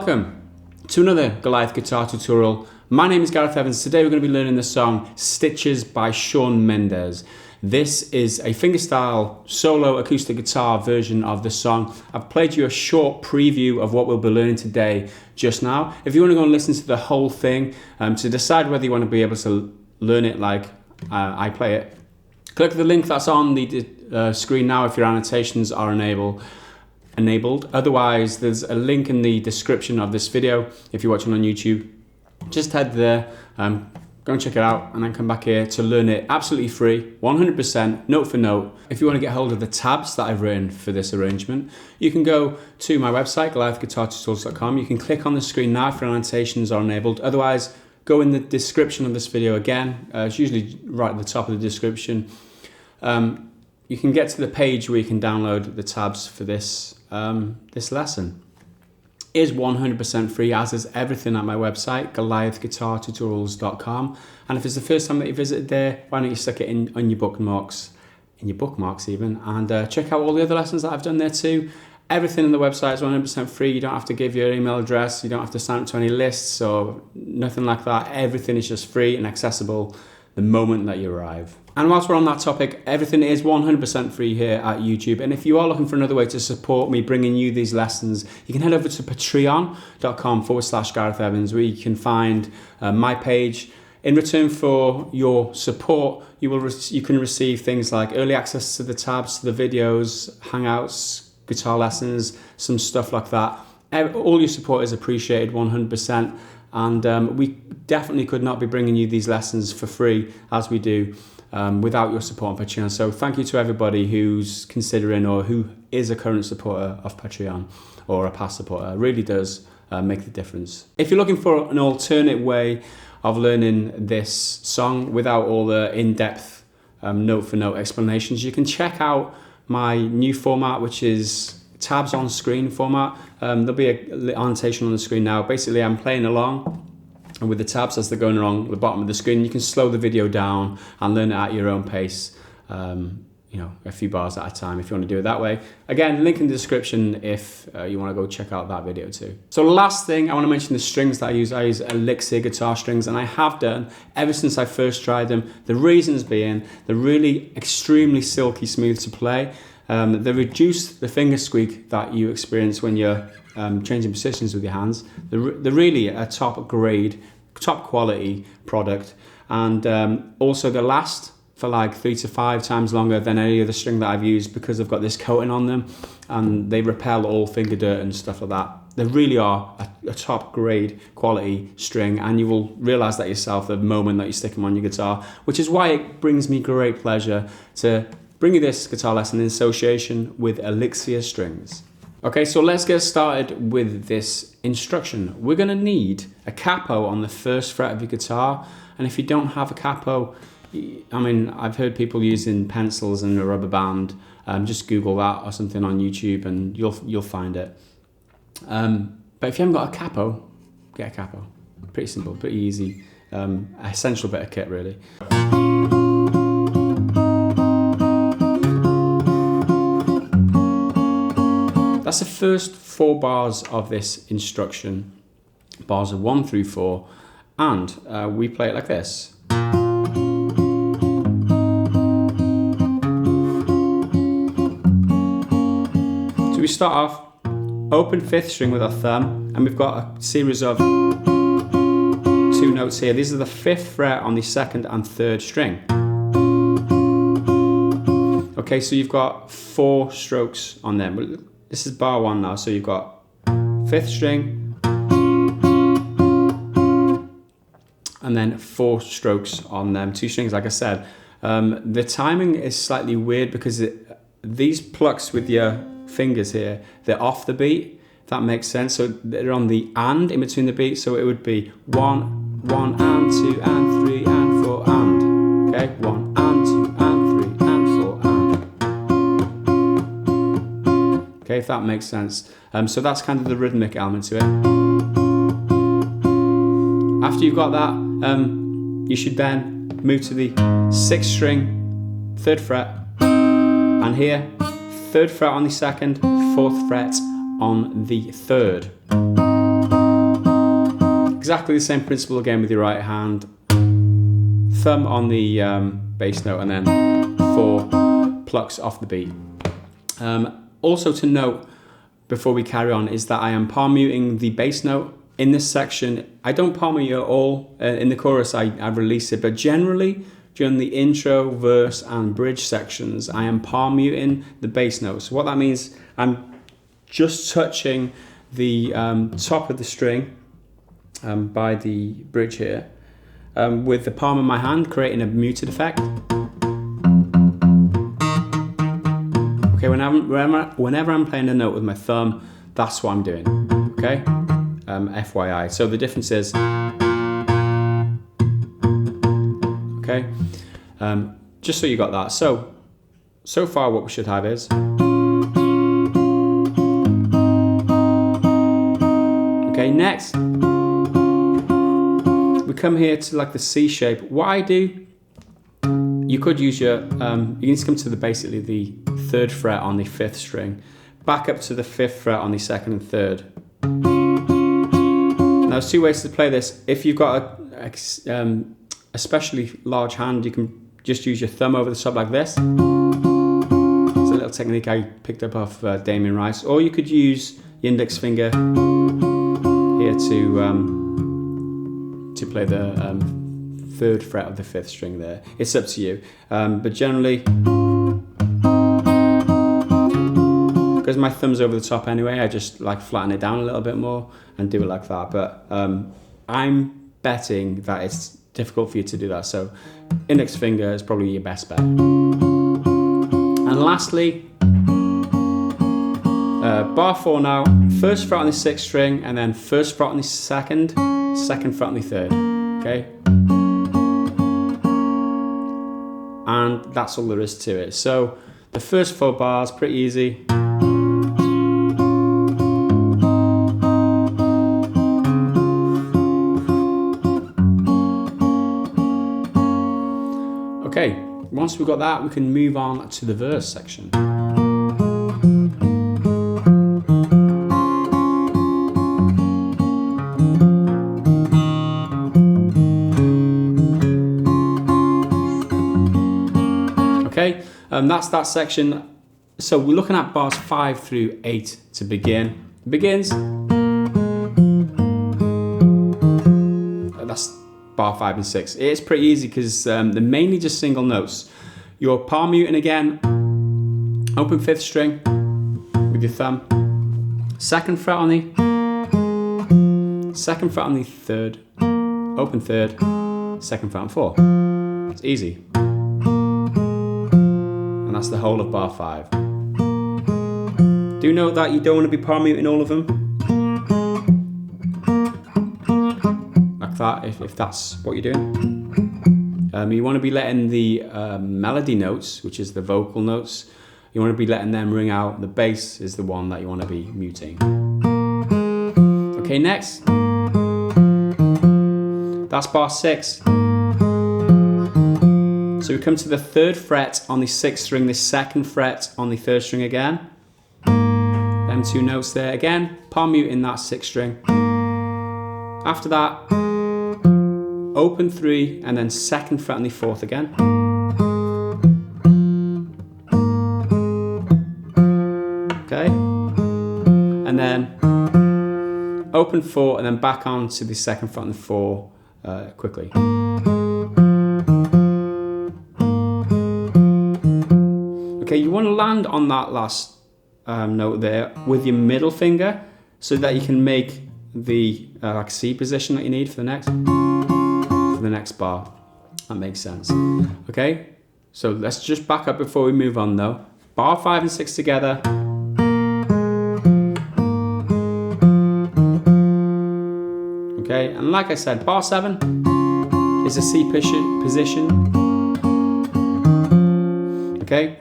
Welcome to another Goliath guitar tutorial. My name is Gareth Evans. Today we're going to be learning the song Stitches by Shawn Mendes. This is a fingerstyle solo acoustic guitar version of the song. I've played you a short preview of what we'll be learning today just now. If you want to go and listen to the whole thing to decide whether you want to be able to learn it like I play it, click the link that's on the screen now if your annotations are enabled. Otherwise, there's a link in the description of this video if you're watching on YouTube. Just head there, go and check it out, and then come back here to learn it absolutely free, 100%, note for note. If you want to get hold of the tabs that I've written for this arrangement, you can go to my website, goliathguitartutorials.com. You can click on the screen now if your annotations are enabled. Otherwise, go in the description of this video again. It's usually right at the top of the description. You can get to the page where you can download the tabs for this this lesson. It is 100% free, as is everything at my website, goliathguitartutorials.com. And if it's the first time that you visited there, why don't you stick it on your bookmarks, even, and check out all the other lessons that I've done there too. Everything on the website is 100% free. You don't have to give your email address. You don't have to sign up to any lists or nothing like that. Everything is just free and accessible the moment that you arrive. And whilst we're on that topic, everything is 100% free here at YouTube. And if you are looking for another way to support me bringing you these lessons, you can head over to patreon.com/Gareth Evans, where you can find my page. In return for your support, you can receive things like early access to the tabs, to the videos, hangouts, guitar lessons, some stuff like that. All your support is appreciated 100%. And we definitely could not be bringing you these lessons for free as we do without your support on Patreon. So thank you to everybody who's considering or who is a current supporter of Patreon or a past supporter. It really does make the difference. If you're looking for an alternate way of learning this song without all the in-depth note-for-note explanations, you can check out my new format, which is tabs on screen format. There'll be an annotation on the screen now. Basically, I'm playing along with the tabs as they're going along the bottom of the screen. You can slow the video down and learn it at your own pace, a few bars at a time if you want to do it that way. Again, link in the description if you want to go check out that video too. So last thing, I want to mention the strings that I use. I use Elixir guitar strings, and I have done ever since I first tried them. The reasons being, they're really extremely silky smooth to play. They reduce the finger squeak that you experience when you're changing positions with your hands. They're really a top quality product, and also they last for like 3 to 5 times longer than any other string that I've used because they've got this coating on them, and they repel all finger dirt and stuff like that. They really are a top grade quality string, and you will realize that yourself the moment that you stick them on your guitar, which is why it brings me great pleasure to bring you this guitar lesson in association with Elixir strings. Okay, so let's get started with this instruction. We're gonna need a capo on the first fret of your guitar, and if you don't have a capo, I've heard people using pencils and a rubber band. Just Google that or something on YouTube and you'll find it. But if you haven't got a capo, get a capo. Pretty simple, pretty easy. Essential bit of kit, really. That's the first 4 bars of this instruction. Bars are 1 through 4, and we play it like this. So we start off open 5th string with our thumb, and we've got a series of 2 notes here. These are the 5th fret on the 2nd and 3rd string. Okay, so you've got 4 strokes on them. This is bar 1 now, so you've got 5th string and then 4 strokes on them, 2 strings, like I said. The timing is slightly weird because these plucks with your fingers here, they're off the beat, if that makes sense. So they're on the and in between the beats, so it would be 1, 1 and 2 and 3 and 4 and. Okay, 1 and 2 and 3 and 4 and. Okay, if that makes sense. So that's kind of the rhythmic element to it. After you've got that, you should then move to the 6th string, 3rd fret, and here 3rd fret on the 2nd, 4th fret on the 3rd. exactly the same principle again with your right hand. Thumb on the bass note and then 4 plucks off the beat. Also to note before we carry on is that I am palm muting the bass note in this section. I don't palm mute at all. In the chorus I release it, but generally during the intro, verse and bridge sections I am palm muting the bass note. So what that means, I'm just touching the top of the string by the bridge here with the palm of my hand, creating a muted effect. Okay, whenever I'm playing a note with my thumb, that's what I'm doing, okay? FYI. So the difference is, okay? Just so you got that. So far what we should have is, okay, next, we come here to like the C shape. What I do, you could use your, you need to come to basically the 3rd fret on the 5th string, back up to the 5th fret on the 2nd and 3rd. Now there's 2 ways to play this. If you've got a especially large hand, you can just use your thumb over the top like this. It's a little technique I picked up off Damien Rice. Or you could use the index finger here to play the 3rd fret of the 5th string there. It's up to you. But generally, because my thumb's over the top anyway, I just like flatten it down a little bit more and do it like that. But I'm betting that it's difficult for you to do that. So index finger is probably your best bet. And lastly, bar 4 now, 1st fret on the 6th string and then 1st fret on the 2nd, 2nd fret on the 3rd, okay? And that's all there is to it. So the first 4 bars, pretty easy. Okay, once we've got that, we can move on to the verse section. Okay, that's that section. So we're looking at bars 5 through 8 to begin. It begins. That's bar 5 and 6. It's pretty easy because they're mainly just single notes. You're palm muting again, open 5th string with your thumb, 2nd fret on the 2nd fret on the 3rd, open 3rd, 2nd fret on 4. It's easy. And that's the whole of bar 5. Do note that you don't want to be palm muting all of them. That if that's what you're doing. You want to be letting the melody notes, which is the vocal notes, you want to be letting them ring out. The bass is the one that you want to be muting. Okay, next. That's bar 6. So we come to the 3rd fret on the 6th string, the 2nd fret on the 3rd string again. Them 2 notes there again, palm muting that 6th string. After that, open 3 and then 2nd fret on the 4th again. Okay, and then open 4 and then back on to the 2nd fret on the 4 quickly. Okay, you want to land on that last note there with your middle finger so that you can make the like C position that you need for the next bar. That makes sense. Okay, so let's just back up before we move on though. Bar 5 and 6 together. Okay, and like I said, bar 7 is a C position. Okay,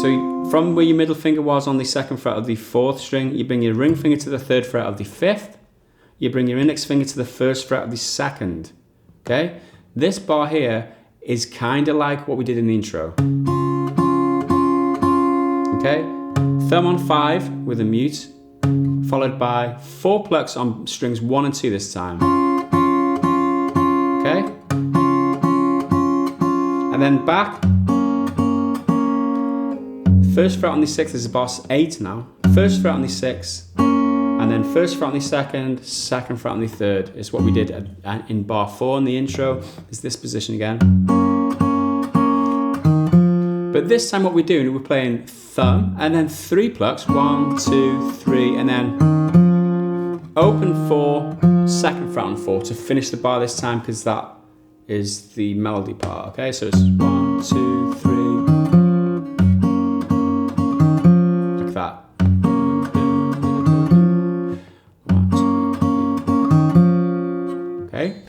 so from where your middle finger was on the 2nd fret of the 4th string, you bring your ring finger to the 3rd fret of the 5th. You bring your index finger to the 1st fret of the 2nd. Okay, this bar here is kind of like what we did in the intro. Okay, thumb on 5 with a mute, followed by 4 plucks on strings 1 and 2 this time. Okay? And then back. First fret on the 6th is bar 8 now. First fret on the 6th, and then first fret on the 2nd, second fret on the 3rd is what we did in bar 4 in the intro. Is this position again. But this time what we're doing, we're playing thumb and then 3 plucks, 1, 2, 3, and then open 4, second fret on 4 to finish the bar this time, because that is the melody part. Okay, so it's 1, 2, 3, like that. 1, 2, 3. Okay,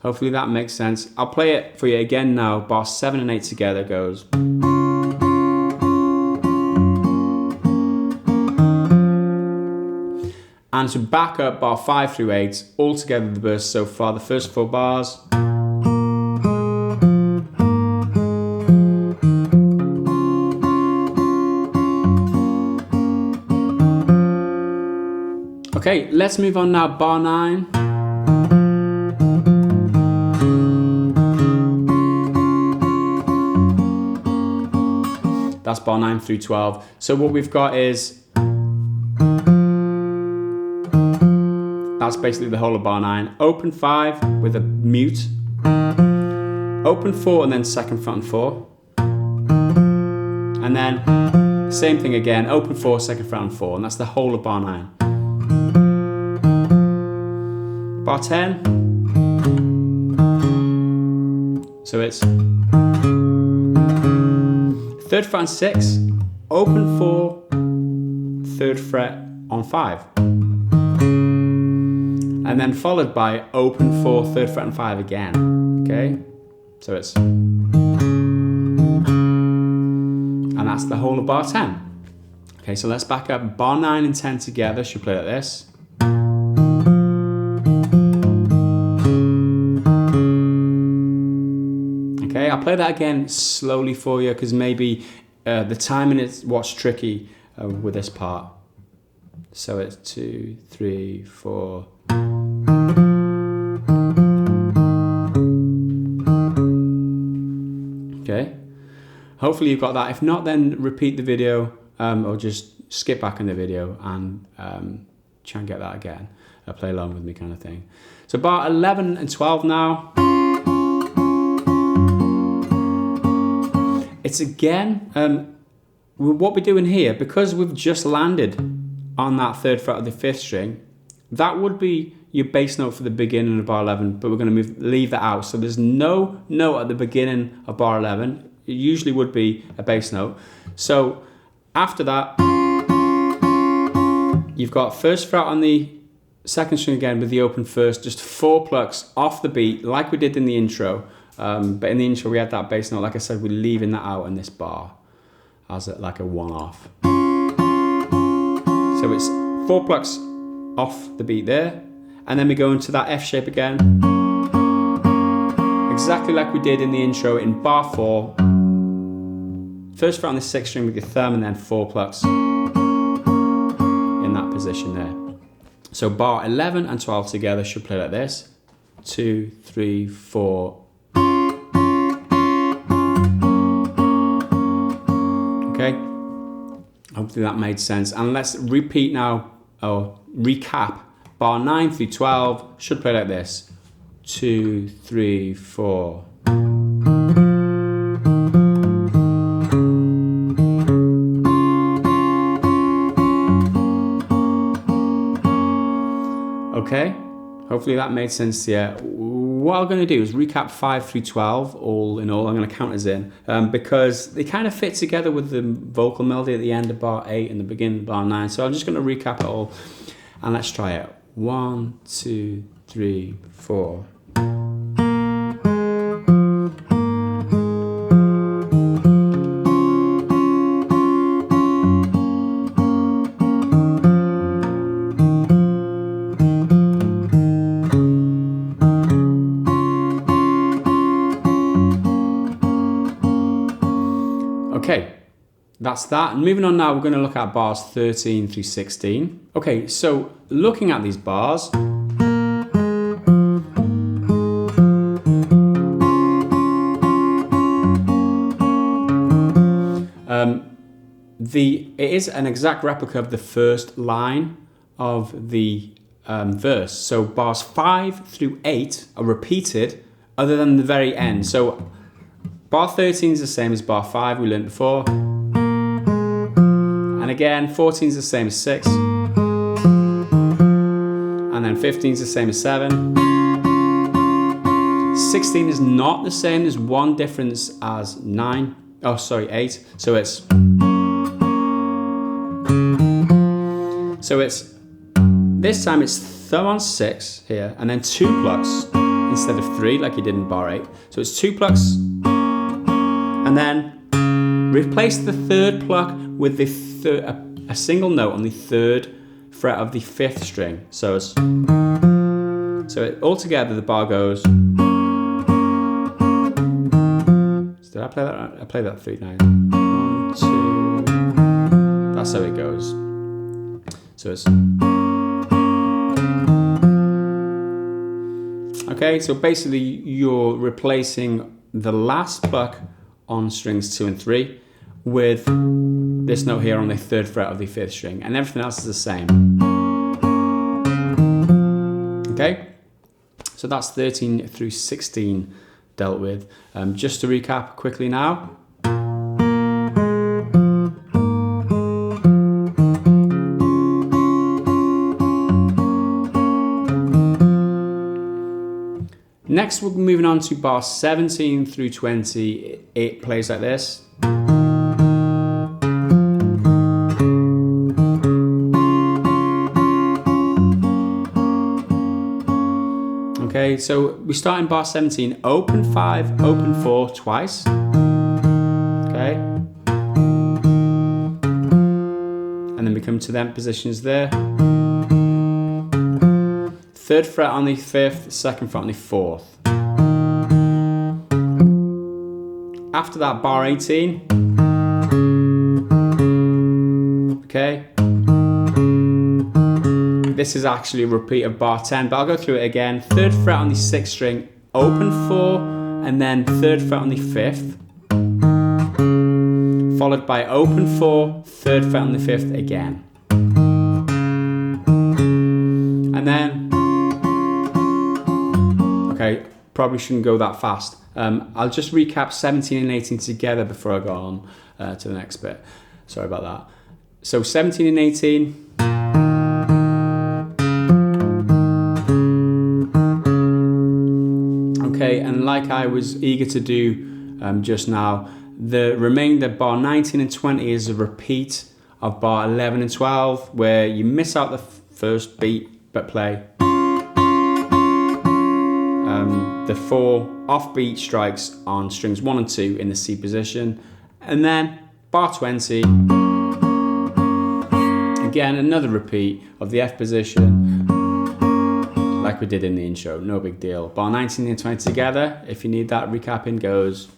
hopefully that makes sense. I'll play it for you again now. Bar 7 and 8 together goes. And to back up bar 5 through 8, all together the verse so far, the first 4 bars. Okay, let's move on now, bar 9. That's bar 9 through 12. So what we've got is, that's basically the whole of bar 9. Open 5 with a mute. Open 4 and then second fret on 4. And then same thing again, open 4, second fret on 4. And that's the whole of bar 9. Bar 10. So it's 3rd fret on 6, open 4, 3rd fret on 5. And then followed by open 4, 3rd fret on 5 again. Okay? So it's, and that's the whole of bar 10. Okay, so let's back up. Bar 9 and 10 together should play like this. Okay, I'll play that again slowly for you, because maybe the timing is what's tricky with this part. So it's 2, 3, 4. Okay, hopefully you've got that. If not, then repeat the video or just skip back in the video and try and get that again. Play along with me kind of thing. So bar 11 and 12 now. It's again, what we're doing here, because we've just landed on that 3rd fret of the 5th string, that would be your bass note for the beginning of bar 11, but we're going to leave that out. So there's no note at the beginning of bar 11. It usually would be a bass note. So after that, you've got 1st fret on the 2nd string again with the open 1st, just 4 plucks off the beat like we did in the intro. But in the intro we had that bass note. Like I said, we're leaving that out in this bar as like a one-off. So it's 4 plucks off the beat there, and then we go into that F shape again, exactly like we did in the intro in bar 4. 1st fret on the 6th string with your thumb, and then 4 plucks in that position there. So bar 11 and 12 together should play like this. 2, 3, 4. Okay, hopefully that made sense. And let's repeat now, or recap. Bar 9 through 12 should play like this. 2, 3, 4. Okay, hopefully that made sense to you. What I'm going to do is recap 5 through 12, all in all. I'm going to count us in, because they kind of fit together with the vocal melody at the end of bar 8 and the beginning of bar 9. So I'm just going to recap it all, and let's try it. 1, 2, 3, 4. that's that. And moving on now, we're going to look at bars 13 through 16. Okay, so looking at these bars, it is an exact replica of the first line of the verse. So bars 5 through 8 are repeated other than the very end. So bar 13 is the same as bar 5 we learned before. And again, 14 is the same as 6. And then 15 is the same as 7. 16 is not the same. There's one difference as 8. So it's this time it's thumb on 6 here, and then 2 plucks instead of 3 like you did in bar 8. So it's 2 plucks, and then replace the third pluck with the a single note on the 3rd fret of the 5th string. So altogether the bar goes. Did I play that? I played that 3 times. 1, 2. That's how it goes. So it's okay. So basically, you're replacing the last pluck on strings 2 and 3 with this note here on the 3rd fret of the 5th string, and everything else is the same. Okay. So that's 13 through 16 dealt with. Just to recap quickly now. Next, we're moving on to bar 17 through 20. It plays like this. Okay, so we start in bar 17, open 5, open 4 twice. Okay. And then we come to them positions there. 3rd fret on the 5th, 2nd fret on the 4th. After that, bar 18. Okay. This is actually a repeat of bar 10, but I'll go through it again. 3rd fret on the 6th string, open 4, and then 3rd fret on the 5th. Followed by open 4, 3rd fret on the 5th again. And then okay, probably shouldn't go that fast. I'll just recap 17 and 18 together before I go on to the next bit. Sorry about that. So 17 and 18. Okay, and like I was eager to do just now, the remainder bar 19 and 20 is a repeat of bar 11 and 12, where you miss out the first beat but play the 4 offbeat strikes on strings 1 and 2 in the C position. And then bar 20, again another repeat of the F position like we did in the intro, no big deal. Bar 19 and 20 together, if you need that recapping, goes.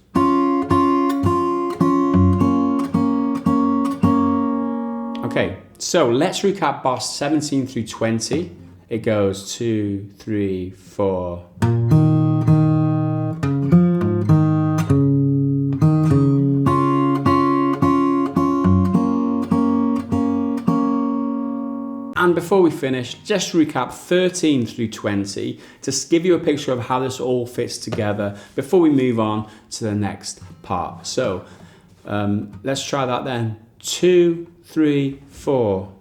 Okay, so let's recap bar 17 through 20. It goes 2, 3, 4. And before we finish, just recap 13 through 20 to give you a picture of how this all fits together before we move on to the next part. So let's try that then. 2, 3, 4.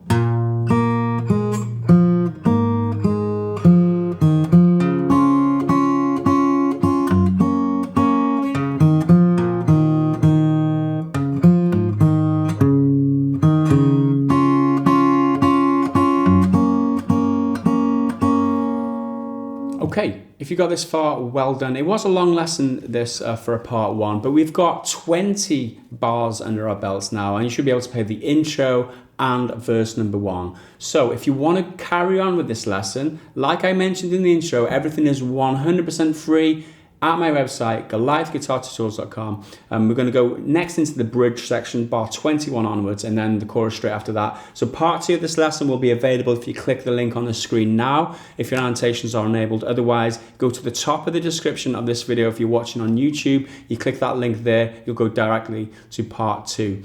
Okay, if you got this far, well done. It was a long lesson, this, for a part 1, but we've got 20 bars under our belts now, and you should be able to play the intro and verse number 1. So if you want to carry on with this lesson, like I mentioned in the intro, everything is 100% free. at my website, goliathguitartutorials.com. We're going to go next into the bridge section, bar 21 onwards, and then the chorus straight after that. So part 2 of this lesson will be available if you click the link on the screen now, if your annotations are enabled. Otherwise, go to the top of the description of this video. If you're watching on YouTube, you click that link there, you'll go directly to part 2.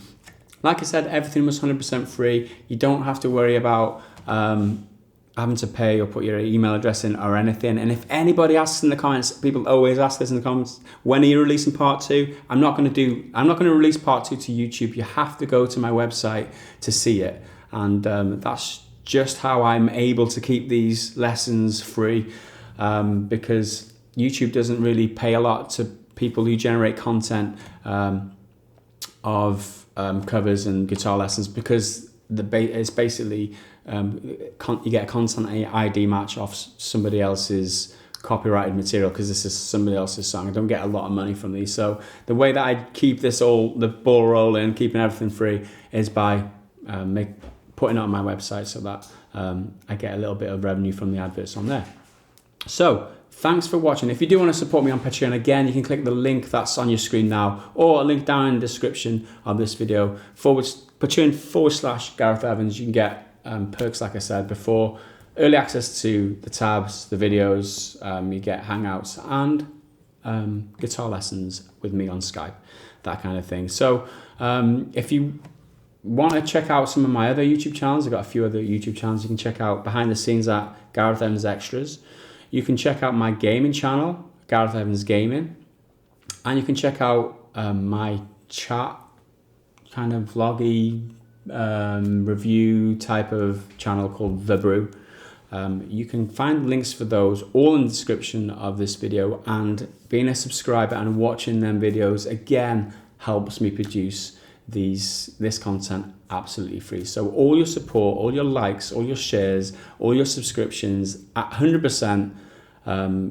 Like I said, everything was 100% free. You don't have to worry about having to pay or put your email address in or anything. And if anybody asks in the comments, people always ask this in the comments, when are you releasing part 2? I'm not going to release part 2 to YouTube. You have to go to my website to see it. And that's just how I'm able to keep these lessons free, because YouTube doesn't really pay a lot to people who generate content of covers and guitar lessons, because it's basically you get a content ID match off somebody else's copyrighted material, because this is somebody else's song. I don't get a lot of money from these. So the way that I keep the ball rolling, keeping everything free, is by putting it on my website, so that I get a little bit of revenue from the adverts on there. So thanks for watching. If you do want to support me on Patreon, again, you can click the link that's on your screen now, or a link down in the description of this video, Patreon/Gareth Evans. You can get perks, like I said before, early access to the tabs, the videos, you get hangouts, and guitar lessons with me on Skype, that kind of thing. So if you want to check out some of my other YouTube channels, I've got a few other YouTube channels you can check out behind the scenes at Gareth Evans Extras. You can check out my gaming channel, Gareth Evans Gaming, and you can check out my chat kind of vloggy review type of channel called The Brew. You can find links for those all in the description of this video, and being a subscriber and watching them videos again helps me produce this content absolutely free. So all your support, all your likes, all your shares, all your subscriptions, 100%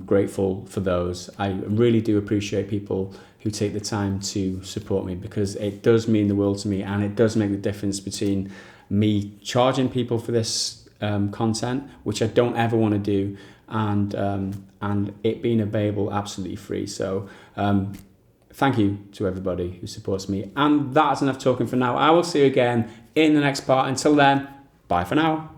grateful for those. I really do appreciate people who take the time to support me, because it does mean the world to me, and it does make the difference between me charging people for this content, which I don't ever want to do, and it being available absolutely free. So thank you to everybody who supports me, and that's enough talking for now. I will see you again in the next part. Until then, bye for now.